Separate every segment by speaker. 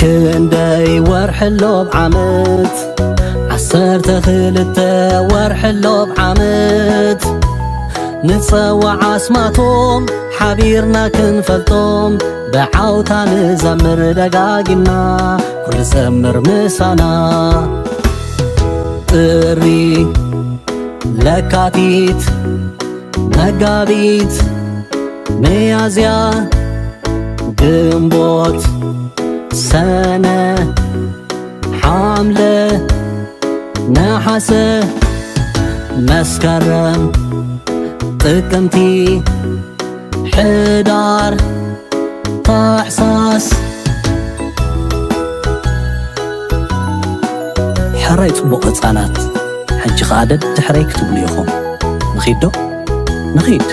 Speaker 1: كندي ورحلو بعمت 12 ورحلو بعمت نتصوع اسماتهم حبيرنا كنفلطهم بعوتا نزمر دقاقنا كل زمر مسانا ጥሪ ለካቲት መጋቢት ሚያዝያ ግንቦት ሰነ ሐምለ ነሐሰ መስከረም ጥቅምቲ ሕዳር ታኅሳስ حراي صبوق ህፃናት ሕጂ ኸዓ ደድሕረይ ክትብሉ ኢኹም ንኺድ ዶ ንኺድ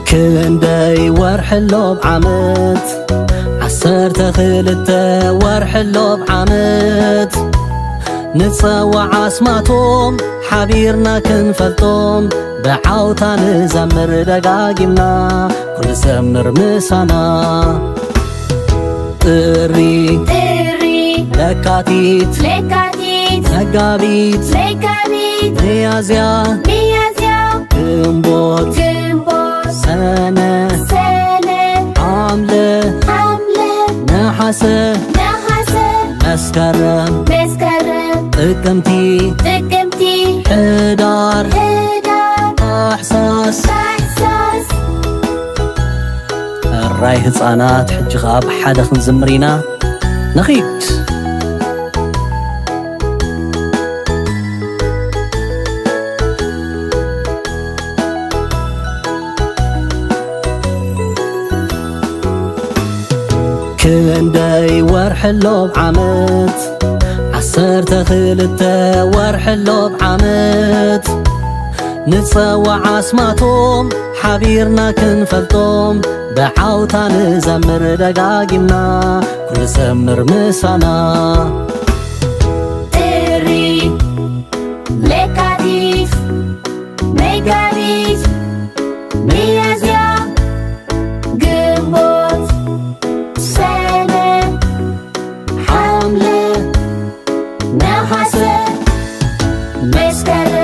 Speaker 1: ክንደይ ወርሕሎ ብዓመት 12 ወርሕሎ ብዓመት نتصوع اسماتهم حبيرنا كنفلطهم بعوتا نزمر دقاقنا كل زمر مسانا ጥሪ ለካቲት መጋቢት ሚያዝያ ግንቦት ሰነ ሐምለ ነሐሰ መስከረም ጥቅምቲ ሕዳር ታኅሳስ الراي ህፃናት ሕጂ ኸዓ ብሓደ ክንዝምር ኢና ንኺድ ክንደይ ወርሕሎ ብዓመት 12 ወርሕሎ ብዓመት نتصوع اسماتهم حبيرنا كنفلطهم بعوتا نزمر دقاقنا كل زمر مسانا ጥሪ ለካቲት መጋቢት ሚያዝያ ግንቦት ሰነ ሐምለ ነሐሰ መስከረም